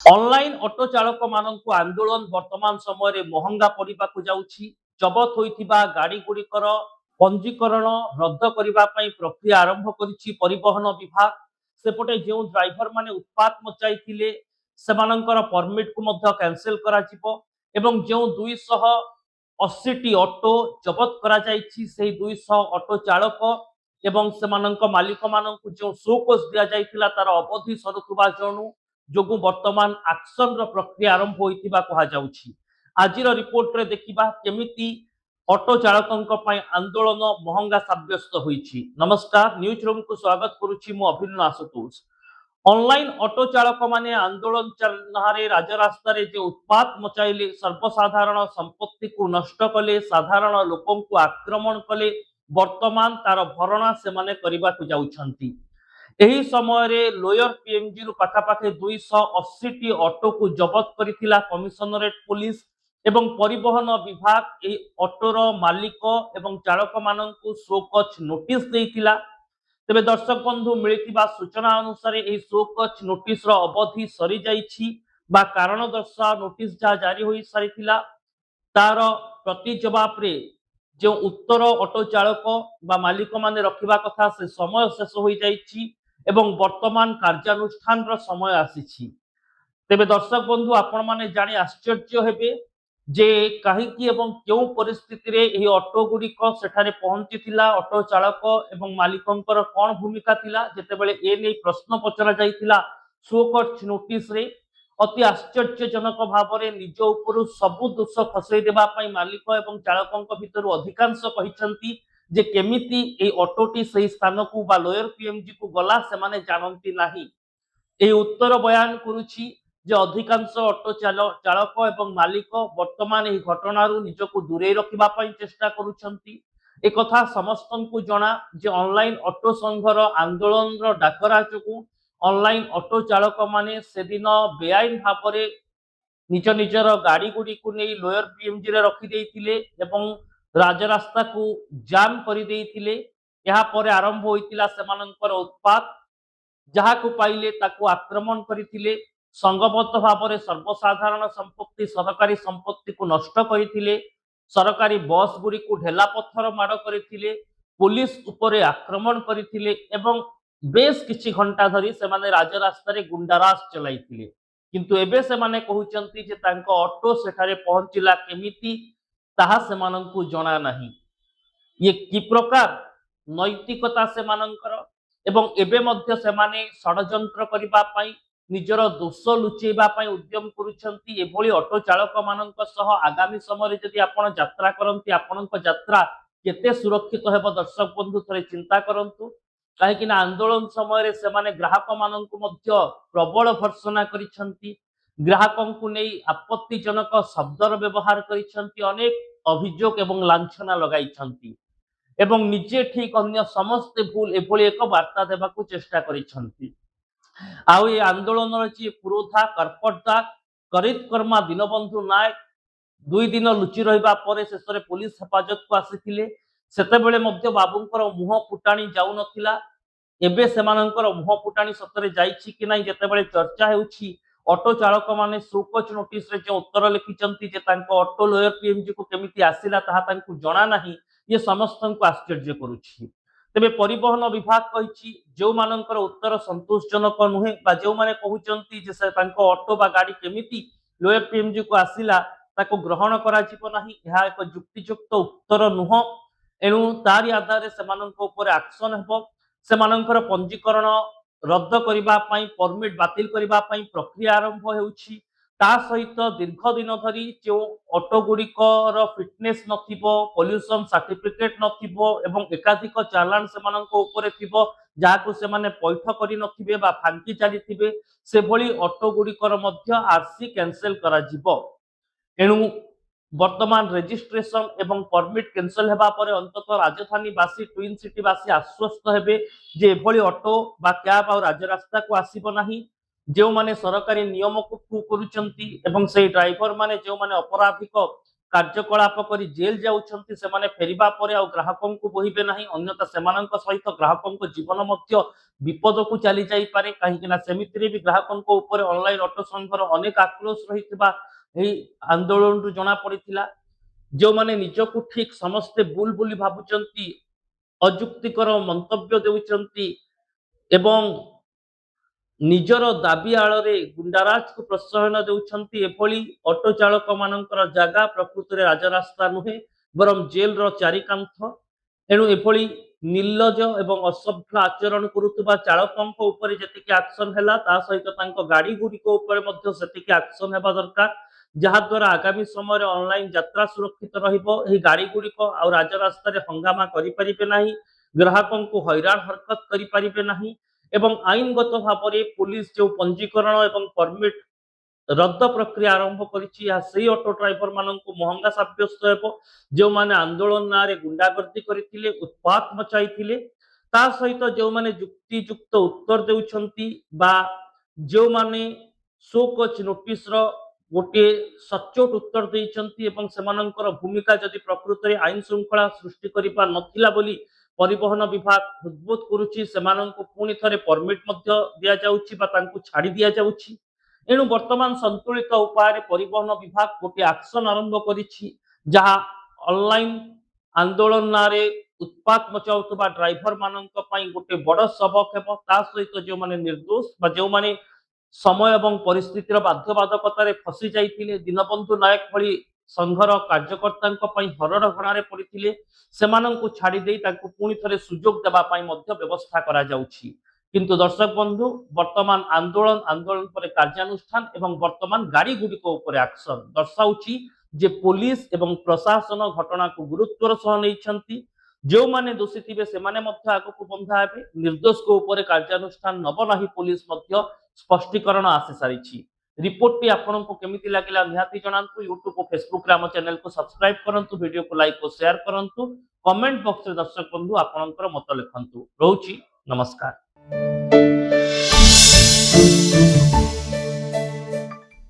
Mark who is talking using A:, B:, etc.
A: Online auto चालक मानक आंदोलन वर्तमान समय महंगा पड़ाक जाऊँगी। जबत होइथिबा गाड़ी गुड़िकर पंजीकरण रद्द करने प्रक्रिया आरंभ करिछि परिवहन विभाग। सेपटे जो ड्राइवर माने उत्पात मचाई सेमानंकर परमिट को मध्य कैंसिल करा जिवो एवं जो 280 टी ऑटो जबत करा जाइछि सेही 200 ऑटो चालक एवं सेमानंक मालिक मानक जो शोकस दिया जाइथिला तार अवधि सरुथुबा जणु जो वर्तमान एक्शन प्रक्रिया आरंभ होइथिबा कहा जाउछि। आजिर रिपोर्ट रे देखिबा केमिति ऑटो चालकों आंदोलन महंगा सब्यस्त होइछि। नमस्कार, न्यूज रूम को स्वागत करुछि मु अभिनव आशुतोष। ऑनलाइन ऑटो चालक माने आंदोलन चलनारे राजरास्ता रे जे उत्पात मचाइले, सर्वसाधारण संपत्ति को नष्ट कले, साधारण लोकों को आक्रमण कले, वर्तमान तार भरणा से माने करिबा को जाउछंती। एही समय रे लोयर पीएमजी रु पाखापाखि 280 टी ऑटो को जबत करिथिला कमिशनरेट पुलिस एवं परिवहन विभाग ए ऑटोर मालिक एवं चालक माननकु शोकच नोटिस देइथिला। तेबे दर्शक बंधु मिलिथिबा सूचना अनुसार ए शोकच नोटिस रो अवधि सरी जाइछि बा कारण दर्शा नोटिस जा जारी होई सारिथिला तार प्रति जवाब रे जो उत्तर ऑटो चालक बा मालिक माने रखिबा कथा से समय शेष होई जाइछि एवं वर्तमान कार्यानुष्ठान समय आसीछि। तेबे दर्शक बंधु आपण माने जानि आश्चर्य हेबे जे काहीकि एवं क्यों परिस्थिति रे एही ऑटो गुड़िक सेठारे पहुंचीथिला, ऑटो चालक एवं मालिकंकर कोन भूमिका थिला जेतेबेले ए नै प्रश्न पचरा जाइथिला शोकच नोटिस रे। अति आश्चर्यजनक भावरे निज उपरु सबु दोष खसई देबा पई मालिक एवं चालकंक भितरु अधिकांश कहिसंती जे केमिति ए ऑटोटी सही स्थान को बा लोयर पीएमजी को गला से माने जानती नाही। ए उत्तर बयान करुछि जे अधिकांश ऑटो चालक एवं मालिक वर्तमान एही घटनारू निजको दूरे रखिबा पई चेष्टा करुछंती। ए कथा समस्तंकु जणा जे ऑनलाइन ऑटो संघर आंदोलन रो डाकरा जोगु ऑनलाइन ऑटो चालक माने सेदिन बेआईन भावरे निज निजर गाड़ी गुड़ी को नहीं लोयर पीएमजी रे रखी देइथिले एवं राजरास्ता को जाम कर देइथिले। यहाँ पर आरंभ होइतिला सेमानंकर उत्पात, जहा को पाइले ताको आक्रमण करिथिले, संगबद्ध भावरे सर्वसाधारण संपत्ति सरकारी संपत्ति को नष्ट करिथिले, सरकारी बस गुड़ी को ढेला पत्थर माड़ करिथिले, पुलिस उपरे आक्रमण करिथिले एवं बेस किछि घंटा धरी सेमाने राजरास्ता रे गुंडाराज चलाइथिले। किंतु एबे सेमाने कहउचंती जे तांको ऑटो सेठारे पहुंचिला केमिति ताहा सेमानंकु जणा नाही। ये कि प्रकार नैतिकता सेमानंकर एवं एबे मध्य सेमाने षडयंत्र करिबा पई निजर दोष लुचेबा पई उद्यम करूछंती। एभली ऑटो चालक माननक सह आगामी समय रे जदि आपण यात्रा करंती आपणक यात्रा केते सुरक्षित हेबो दर्शक बंधु थरे चिंता करंतु। काहेकि ना आंदोलन समय रे सेमाने ग्राहक माननकु मध्य प्रबल भर्सना करिछंती, ग्राहकंकु नै आपत्तिजनक शब्दर व्यवहार करिछंती, अनेक अभियोग एवं लांछना लगाइछंती एवं निजे ठीक अन्य समस्त भूल एभली एक वार्ता देबाकू चेष्टा करिछंती। आउ ए आंदोलन जी पुरोधा कर्पटदा करित कर्मा दीनबंधु नायक 2 दिन लुचि रहिबा परे शेषरे पुलिस हेफाजत को आसीथिले। सेतेबेले मध्य बाबूंकर मुह फुटाणी जाउ नथिला। एबे सेमानंकर मुह फुटाणी सतरे जाइछि कि नाही जेतेबेले चर्चा हेउछि ऑटो चालक माने शोकच नोटिस रे जे उत्तर लिखिचंती जे तांको ऑटो लोयर पीएमजी को केमिति आसिला ताहा तांकु जणा नाही। ये समस्तंकु आश्चर्य करुछि। तेबे परिवहन विभाग कहिछि जो मानंकर उत्तर संतोषजनक नुहे बा जो माने कहउचंती जे से तांको ऑटो बा गाड़ी केमिति लोयर पीएमजी को आसिला ताको ग्रहण करा जिवो नाही। यह एक युक्तियुक्त उत्तर नुह। एणु तारी आधार रे सेमानंक ऊपर एक्शन हेबो। सेमानंकर पंजीकरण रद्द करिबा पई परमिट बातिल करिबा पई प्रक्रिया आरंभ हेउछि। ता सहित दीर्घ दिन धरी जो ऑटो गुड़िकर फिटनेस नथिबो, पोल्यूशन सर्टिफिकेट नथिबो एवं एकाधिक चालान सेमानंक ऊपर थिबो जाहाकु सेमाने पैठ करि नथिबे बा फांकी चालिथिबे, से भली ऑटो गुड़िकर मध्य आरसी कैंसिल करा जिवो। एणु वर्तमान रजिस्ट्रेशन एवं परमिट कैंसिल हेबा परे अंततः राजधानीवासी ट्विन सिटीवासी आश्वस्त हेबे जे एभली ऑटो बा कैब आ राजरास्ता को आसीबो नाही। जो माने सरकारी नियम को फू करूचंती एवं से ड्राइवर माने जो माने अपराधिक କାର୍ଯ୍ୟକଳାପ କରି ଜେଲ ଯାଉଛନ୍ତି ସେମାନେ ଫେରିବା ପରେ ଆଉ ଗ୍ରାହକଙ୍କୁ ବୋହିବେ ନାହିଁ, ଅନ୍ୟଥା ସେମାନଙ୍କ ସହିତ ଗ୍ରାହକଙ୍କ ଜୀବନ ମଧ୍ୟ ବିପଦକୁ ଚାଲି ଯାଇପାରେ। କାହିଁକି ନା ସେମିତିରେ ବି ଗ୍ରାହକଙ୍କ ଉପରେ ଅନଲାଇନ ଅଟୋ ସଂଘର ଅନେକ ଆକ୍ରୋଶ ରହିଥିବା ଏହି ଆନ୍ଦୋଳନରୁ ଜଣା ପଡିଥିଲା। ଯେଉଁମାନେ ନିଜକୁ ଠିକ ସମସ୍ତେ ଭୁଲ ବୋଲି ଭାବୁଛନ୍ତି, ଅଯୁକ୍ତିକର ମନ୍ତବ୍ୟ ଦେଉଛନ୍ତି ଏବଂ ନିଜର ଦାବି ଆଳରେ ଗୁଣ୍ଡାରାଜକୁ ପ୍ରୋତ୍ସାହନ ଦେଉଛନ୍ତି, ଏଭଳି ଅଟୋ ଚାଳକ ମାନଙ୍କର ଜାଗା ପ୍ରକୃତରେ ରାଜରାସ୍ତା ନୁହେଁ ବରଂ ଜେଲର ଚାରିକାନ୍ଥ। ଏଣୁ ଏଭଳି ନିର୍ଲଜ ଏବଂ ଅସଭ୍ୟ ଆଚରଣ କରୁଥିବା ଚାଳକଙ୍କ ଉପରେ ଯେତିକି ଆକ୍ସନ ହେଲା ତା ସହିତ ତାଙ୍କ ଗାଡି ଗୁଡିକ ଉପରେ ମଧ୍ୟ ସେତିକି ଆକ୍ସନ ହେବା ଦରକାର, ଯାହାଦ୍ୱାରା ଆଗାମୀ ସମୟରେ ଅନଲାଇନ ଯାତ୍ରା ସୁରକ୍ଷିତ ରହିବ। ଏହି ଗାଡି ଗୁଡିକ ଆଉ ରାଜରାସ୍ତାରେ ହଙ୍ଗାମା କରିପାରିବେ ନାହିଁ, ଗ୍ରାହକଙ୍କୁ ହଇରାଣ ହରକତ କରିପାରିବେ ନାହିଁ ଏବଂ ଆଇନଗତ ଭାବରେ ପୁଲିସ ଯେଉଁ ପଞ୍ଜୀକରଣ ଏବଂ ପରମିଟ ରଦ୍ଦ ପ୍ରକ୍ରିୟା ଆରମ୍ଭ କରିଛି, ଏହା ସେହି ଅଟୋ ଡ୍ରାଇଭର ମାନଙ୍କୁ ମହଙ୍ଗା ସାବ୍ୟସ୍ତ ହେବ ଯେଉଁମାନେ ଆନ୍ଦୋଳନ ନାଁରେ ଗୁଣ୍ଡାଗର୍ଦ୍ଦି କରିଥିଲେ, ଉତ୍ପାତ ମଚାଇଥିଲେ। ତା ସହିତ ଯେଉଁମାନେ ଯୁକ୍ତିଯୁକ୍ତ ଉତ୍ତର ଦେଉଛନ୍ତି ବା ଯେଉଁମାନେ ଶୋକଜ ନୋଟିସର ଗୋଟିଏ ସଚ୍ଚୋଟ ଉତ୍ତର ଦେଇଛନ୍ତି ଏବଂ ସେମାନଙ୍କର ଭୂମିକା ଯଦି ପ୍ରକୃତରେ ଆଇନ ଶୃଙ୍ଖଳା ସୃଷ୍ଟି କରିବା ନଥିଲା ବୋଲି ପରିବହନ ବିଭାଗ ହୃଦବୋଧ କରୁଛି, ସେମାନଙ୍କୁ ପୁଣି ଥରେ ପରମିଟ ମଧ୍ୟ ଦିଆଯାଉଛି ବା ତାଙ୍କୁ ଛାଡି ଦିଆଯାଉଛି। ଏଣୁ ବର୍ତ୍ତମାନ ସନ୍ତୁଳିତ ଉପାୟରେ ପରିବହନ ବିଭାଗ ଗୋଟିଏ ଆକ୍ସନ ଆରମ୍ଭ କରିଛି, ଯାହା ଅନଲାଇନ ଆନ୍ଦୋଳନ ନାଁରେ ଉତ୍ପାତ ମଚାଉଥିବା ଡ୍ରାଇଭର ମାନଙ୍କ ପାଇଁ ଗୋଟେ ବଡ ସବକ ହେବ। ତା ସହିତ ଯେଉଁମାନେ ନିର୍ଦ୍ଦୋଷ ବା ଯେଉଁମାନେ ସମୟ ଏବଂ ପରିସ୍ଥିତିର ବାଧ୍ୟବାଧକତାରେ ଫସି ଯାଇଥିଲେ, ଦୀନବନ୍ଧୁ ନାୟକ ଭଳି ସଂଘର କାର୍ଯ୍ୟକର୍ତ୍ତାଙ୍କ ପାଇଁ ହରଡ଼ଘଣାରେ ପଡିଥିଲେ, ସେମାନଙ୍କୁ ଛାଡି ଦେଇ ତାଙ୍କୁ ପୁଣି ଥରେ ସୁଯୋଗ ଦେବା ପାଇଁ ମଧ୍ୟ ବ୍ୟବସ୍ଥା କରାଯାଉଛି। କିନ୍ତୁ ଦର୍ଶକ ବନ୍ଧୁ, ବର୍ତ୍ତମାନ ଆନ୍ଦୋଳନ ପରେ କାର୍ଯ୍ୟାନୁଷ୍ଠାନ ଏବଂ ବର୍ତ୍ତମାନ ଗାଡି ଗୁଡିକ ଉପରେ ଆକ୍ସନ ଦର୍ଶାଉଛି ଯେ ପୋଲିସ ଏବଂ ପ୍ରଶାସନ ଘଟଣାକୁ ଗୁରୁତ୍ୱର ସହ ନେଇଛନ୍ତି। ଯେଉଁମାନେ ଦୋଷୀ ଥିବେ ସେମାନେ ମଧ୍ୟ ଆଗକୁ ବନ୍ଧା ହେବେ, ନିର୍ଦ୍ଦୋଷଙ୍କ ଉପରେ କାର୍ଯ୍ୟାନୁଷ୍ଠାନ ନବ ନାହିଁ ପୋଲିସ ମଧ୍ୟ ସ୍ପଷ୍ଟୀକରଣ ଆସି ସାରିଛି। ରିପୋର୍ଟଟି ଆପଣଙ୍କୁ କେମିତି ଲାଗିଲା ନିହାତି ଜଣାନ୍ତୁ। ୟୁଟ୍ୟୁବ ଓ ଫେସବୁକରେ ଆମ ଚ୍ୟାନେଲକୁ ସବସ୍କ୍ରାଇବ କରନ୍ତୁ, ଭିଡିଓକୁ ଲାଇକ୍ ଓ ସେୟାର କରନ୍ତୁ, କମେଣ୍ଟ ବକ୍ସରେ ଦର୍ଶକ ବନ୍ଧୁ ଆପଣଙ୍କର ମତ ଲେଖନ୍ତୁ। ରହୁଛି, ନମସ୍କାର।